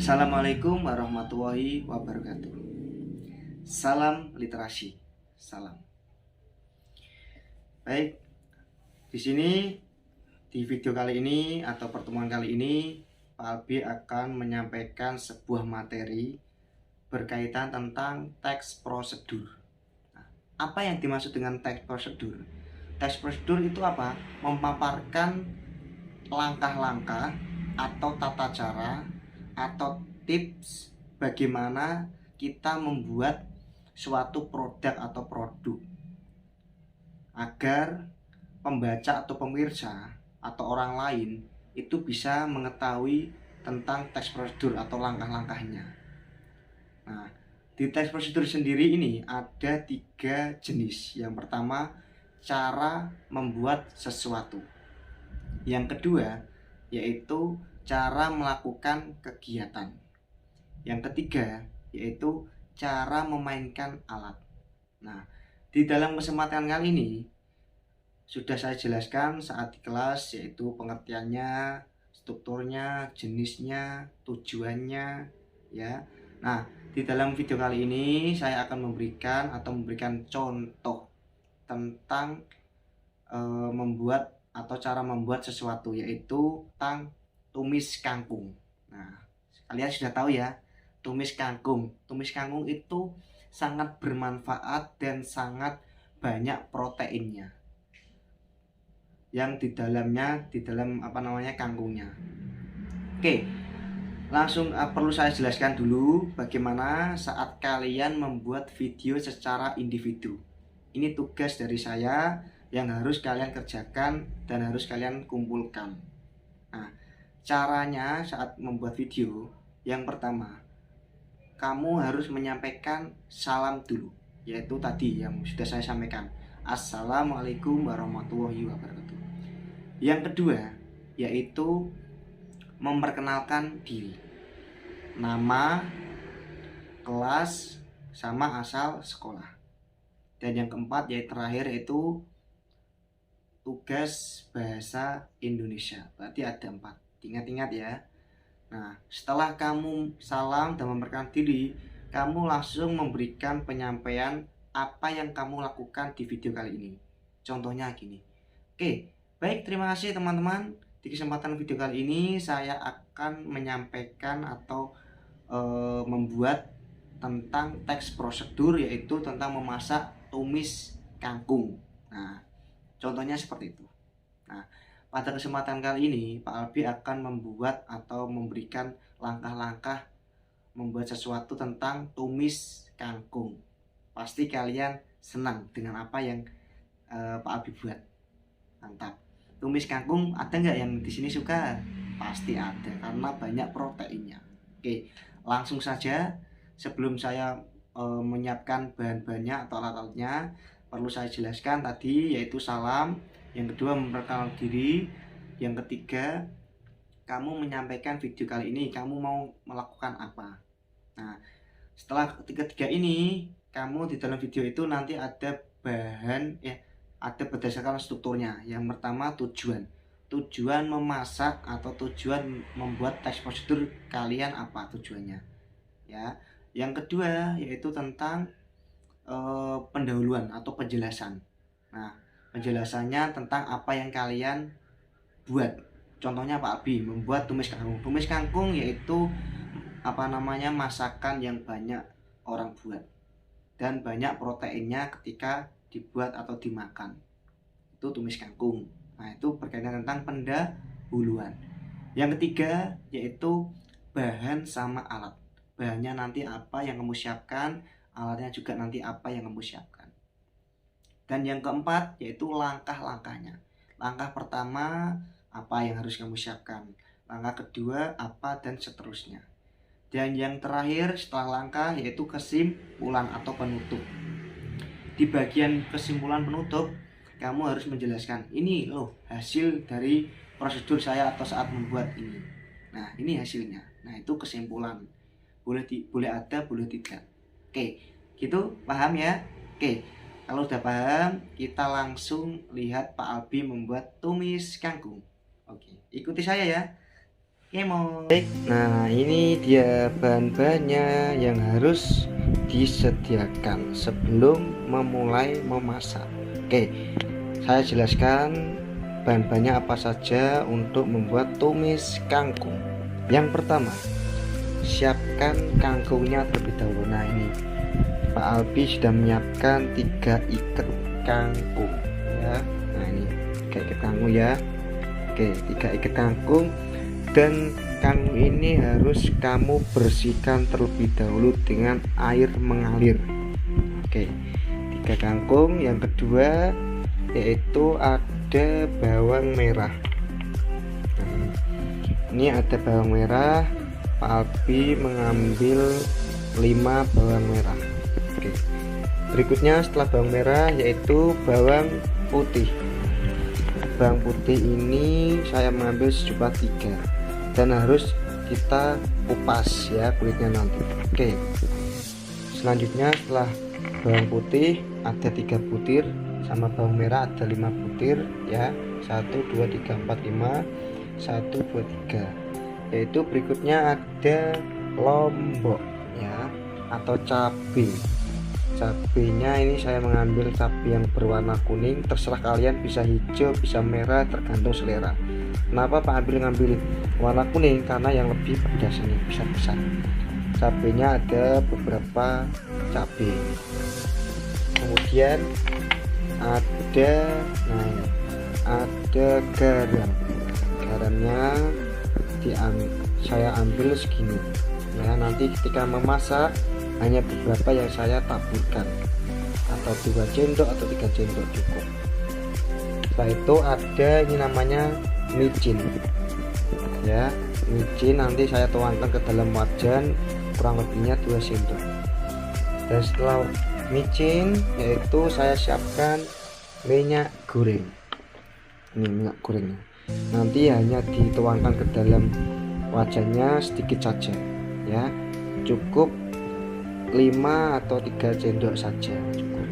Assalamualaikum warahmatullahi wabarakatuh. Salam literasi. Salam. Baik, di sini di video kali ini atau pertemuan kali ini Pak Albi akan menyampaikan sebuah materi berkaitan tentang teks prosedur. Nah, apa yang dimaksud dengan teks prosedur? Teks prosedur itu apa? Memaparkan langkah-langkah atau tata cara atau tips bagaimana kita membuat suatu produk atau produk agar pembaca atau pemirsa atau orang lain itu bisa mengetahui tentang teks prosedur atau langkah-langkahnya. Nah, di teks prosedur sendiri ini ada 3 jenis. Yang pertama, cara membuat sesuatu. Yang kedua, yaitu cara melakukan kegiatan. Yang ketiga, yaitu cara memainkan alat. Nah, di dalam kesempatan kali ini sudah saya jelaskan saat di kelas, yaitu pengertiannya, strukturnya, jenisnya, tujuannya, ya. Nah, di dalam video kali ini saya akan memberikan contoh tentang membuat atau cara membuat sesuatu, yaitu tentang tumis kangkung. Nah, kalian sudah tahu ya, tumis kangkung. Tumis kangkung itu sangat bermanfaat dan sangat banyak proteinnya yang di dalam kangkungnya. Oke, langsung perlu saya jelaskan dulu bagaimana saat kalian membuat video secara individu. Ini tugas dari saya yang harus kalian kerjakan dan harus kalian kumpulkan. Nah, caranya saat membuat video, yang pertama, kamu harus menyampaikan salam dulu, yaitu tadi yang sudah saya sampaikan, Assalamualaikum warahmatullahi wabarakatuh. Yang kedua, yaitu memperkenalkan diri, nama, kelas, sama asal sekolah. Dan yang keempat, yaitu terakhir, yaitu tugas bahasa Indonesia. Berarti ada 4. Ingat-ingat ya. Nah, setelah kamu salam dan memperkenalkan diri, kamu langsung memberikan penyampaian apa yang kamu lakukan di video kali ini. Contohnya gini. Oke, baik, terima kasih teman-teman. Di kesempatan video kali ini saya akan menyampaikan atau membuat tentang teks prosedur, yaitu tentang memasak tumis kangkung. Nah, contohnya seperti itu. Nah, pada kesempatan kali ini Pak Albi akan membuat atau memberikan langkah-langkah membuat sesuatu tentang tumis kangkung. Pasti kalian senang dengan apa yang Pak Albi buat. Mantap. Tumis kangkung ada nggak yang di sini suka? Pasti ada, karena banyak proteinnya. Oke, langsung saja. Sebelum saya menyiapkan bahan-bahannya atau alat-alatnya, perlu saya jelaskan tadi, yaitu salam. Yang kedua, memperkenalkan diri. Yang ketiga, kamu menyampaikan video kali ini kamu mau melakukan apa. Nah, setelah ketiga ini, kamu di dalam video itu nanti ada bahan ada berdasarkan strukturnya. Yang pertama, tujuan memasak atau tujuan membuat teks prosedur kalian apa tujuannya, ya. Yang kedua, yaitu tentang pendahuluan atau penjelasan. Nah, penjelasannya tentang apa yang kalian buat. Contohnya Pak Abi membuat tumis kangkung. Tumis kangkung yaitu masakan yang banyak orang buat dan banyak proteinnya ketika dibuat atau dimakan. Itu tumis kangkung. Nah, itu berkaitan tentang pendahuluan. Yang ketiga, yaitu bahan sama alat. Bahannya nanti apa yang kamu siapkan, alatnya juga nanti apa yang kamu siapkan. Dan yang keempat, yaitu langkah-langkahnya. Langkah pertama, apa yang harus kamu siapkan. Langkah kedua, apa, dan seterusnya. Dan yang terakhir setelah langkah, yaitu kesimpulan atau penutup. Di bagian kesimpulan penutup, kamu harus menjelaskan, ini loh hasil dari prosedur saya atau saat membuat ini. Nah, ini hasilnya. Nah, itu kesimpulan. Boleh ada, boleh tidak. Oke, gitu, paham ya? Oke, kalau udah paham, kita langsung lihat Pak Albi membuat tumis kangkung. Oke, ikuti saya ya. Baik, nah ini dia bahan-bahannya yang harus disediakan sebelum memulai memasak. Oke, saya jelaskan bahan-bahannya apa saja untuk membuat tumis kangkung. Yang pertama, siapkan kangkungnya terlebih dahulu. Nah ini Pak Albi sudah menyiapkan 3 ikat kangkung ya. Nah ini 3 ikat kangkung ya. Oke, 3 ikat kangkung, dan kangkung ini harus kamu bersihkan terlebih dahulu dengan air mengalir. Oke, 3 kangkung. Yang kedua yaitu ada bawang merah. Nah, ini ada bawang merah. Pak Albi mengambil 5 bawang merah. Oke, berikutnya setelah bawang merah yaitu bawang putih. Bawang putih ini saya mengambil sejumlah 3 dan harus kita kupas ya kulitnya nanti. Oke, selanjutnya setelah bawang putih ada 3 butir, sama bawang merah ada 5 butir ya, 1 2 3 4 5 1 2 3. Yaitu berikutnya ada lombok ya atau cabai. Cabenya ini saya mengambil cabai yang berwarna kuning, terserah kalian, bisa hijau bisa merah tergantung selera. Kenapa Pak Ambil ngambil warna kuning? Karena yang lebih pedas, ini besar-besar. Cabenya ada beberapa cabai. Kemudian ada ada garam. Garamnya saya ambil segini ya, nanti ketika memasak hanya beberapa yang saya taburkan, atau 2 sendok atau 3 sendok cukup. Setelah itu ada ini namanya micin ya, micin nanti saya tuangkan ke dalam wajan, kurang lebihnya 2 sendok. Dan setelah micin yaitu saya siapkan minyak goreng. Ini minyak gorengnya nanti hanya dituangkan ke dalam wajannya sedikit saja ya, cukup 5 atau 3 sendok saja cukup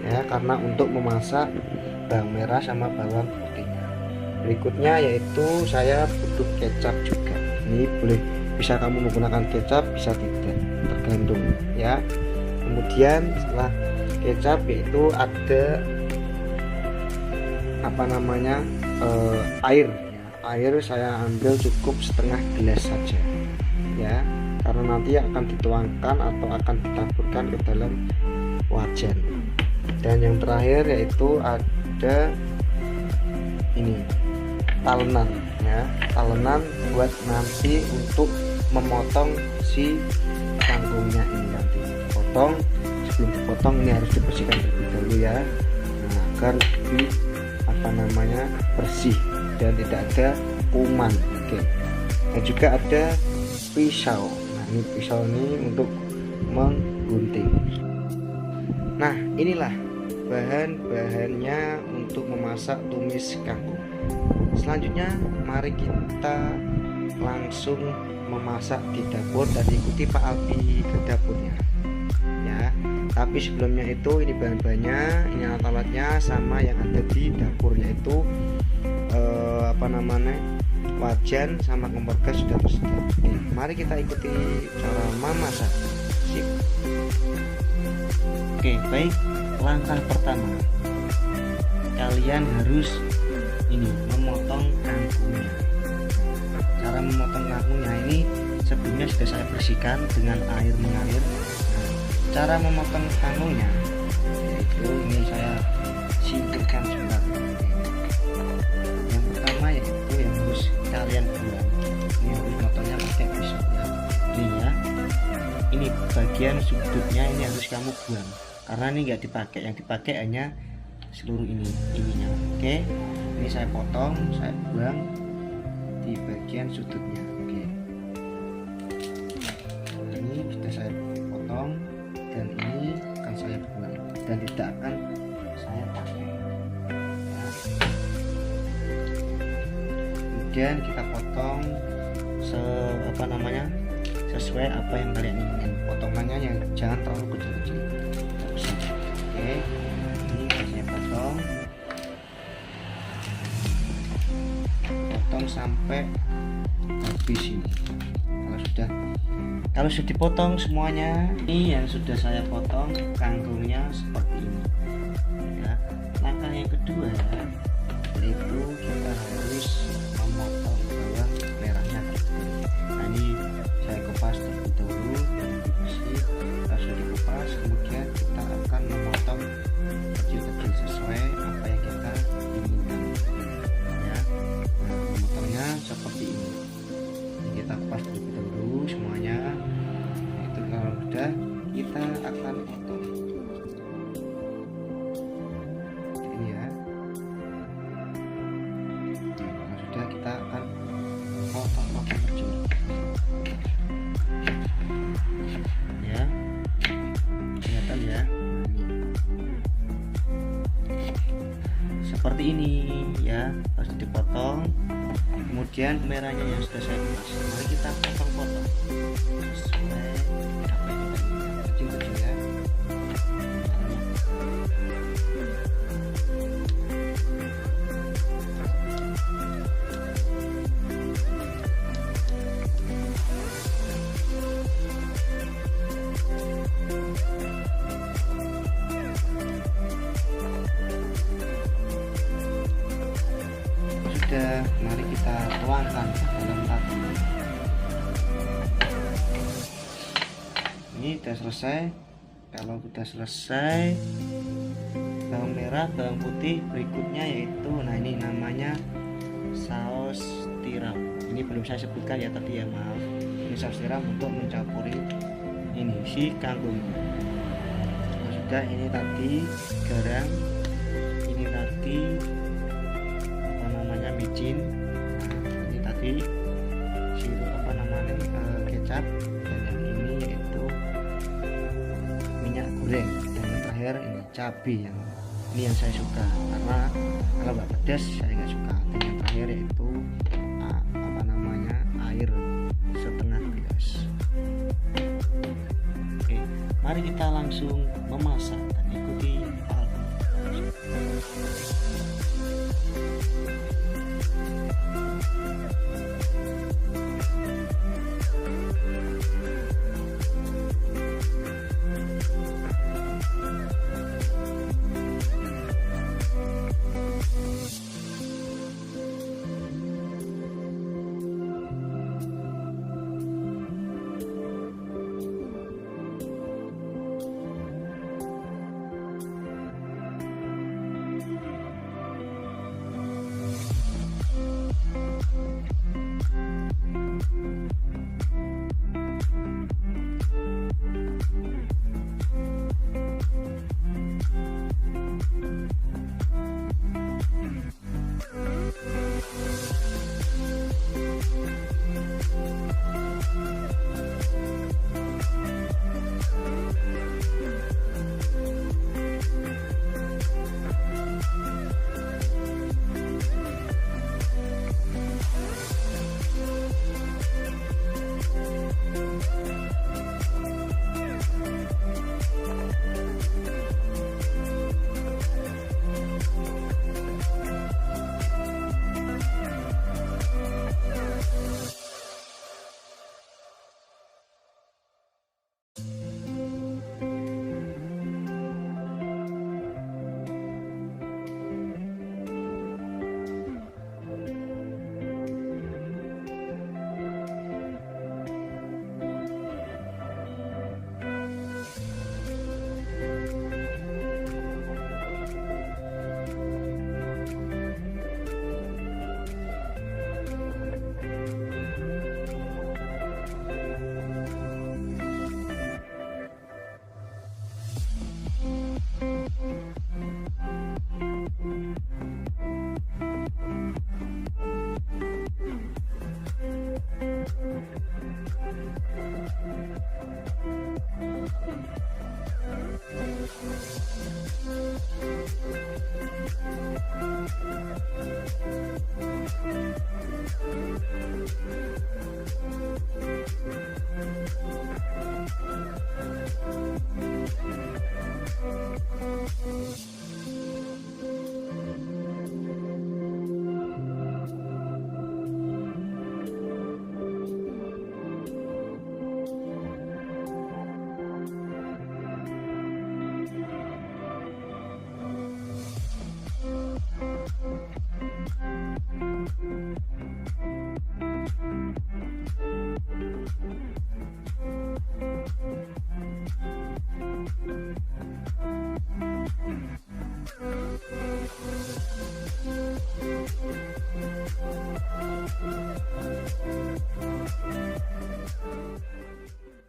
ya, karena untuk memasak bawang merah sama bawang putihnya. Berikutnya yaitu saya butuh kecap juga. Ini boleh, bisa kamu menggunakan kecap bisa tidak, tergantung ya. Kemudian setelah kecap yaitu ada air. Air saya ambil cukup setengah gelas saja ya, karena nanti akan dituangkan atau akan ditaburkan ke dalam wajan. Dan yang terakhir yaitu ada ini talenan ya, talenan buat nanti untuk memotong si kangkungnya ini. Nanti potong, sebelum dipotong ini harus dibersihkan terlebih dahulu ya, nah, agar lebih bersih dan tidak ada kuman. Oke, dan juga ada pisau. Nah ini pisau ini untuk menggunting. Nah inilah bahan-bahannya untuk memasak tumis kangkung. Selanjutnya mari kita langsung memasak di dapur dan ikuti Pak Albi ke dapurnya ya. Tapi sebelumnya itu ini bahan-bahannya, ini alat-alatnya sama yang ada di dapur, yaitu wajan sama kompor gas sudah tersedia. Oke, mari kita ikuti cara memasak. Sip. Oke, baik. Langkah pertama, kalian harus memotong kangkungnya. Cara memotong kangkungnya ini sebelumnya sudah saya bersihkan dengan air mengalir. Cara memotong kangkungnya yaitu ini saya singkirkan sebentar. Yang pertama yaitu yang harus kalian buang, ini harus motongnya pakai pisau ya. Ini ya, ini bagian sudutnya ini harus kamu buang karena ini nggak dipakai, yang dipakai hanya seluruh ininya. Oke, ini saya potong, saya buang di bagian sudutnya. Oke, nah, ini sudah saya potong dan ini akan saya buang dan tidak akan saya pakai ya. Kemudian kita potong sesuai apa yang kalian inginkan. Potongannya yang jangan terlalu kecil-kecil. Oke, ini saya potong sampai habis ini. Kalau sudah dipotong semuanya, ini yang sudah saya potong kangkungnya seperti ini ya. Langkah yang kedua yaitu kita harus memotong bawang merahnya. Nah ini saya kupas terlebih dahulu dengan besi. Kalau sudah dikupas, kemudian kita akan memotong kecil-kecil sesuai apa yang kita inginkan ya. Nah, memotongnya seperti ini. Kita kupas terlebih dahulu semuanya. Itu kalau sudah, kita akan potong ini ya. Nah, kalau sudah, kita akan potong kecil ya, kelihatan ya, seperti ini ya. Harus dipotong. Kemudian merahnya yang sudah saya kupas, mari kita potong-potong sesuai apa yang kita inginkan, kecil-kecil ya. Sudah, mari kita tuangkan ke dalam tadi. Ini sudah selesai. Kalau sudah selesai bawang merah, bawang putih, berikutnya yaitu, nah ini namanya saus tiram. Ini belum saya sebutkan ya tadi ya, maaf. Ini saus tiram untuk mencampuri ini si kangkung. Nah, sudah, ini tadi garam, ini tadi micin, nah, ini tadi sirup kecap, dan yang ini yaitu minyak goreng, dan yang terakhir ini cabai. Ini yang saya suka karena kalau nggak pedas saya nggak suka. Dan yang terakhir yaitu air setengah gelas. Oke, mari kita langsung memasak dan ikuti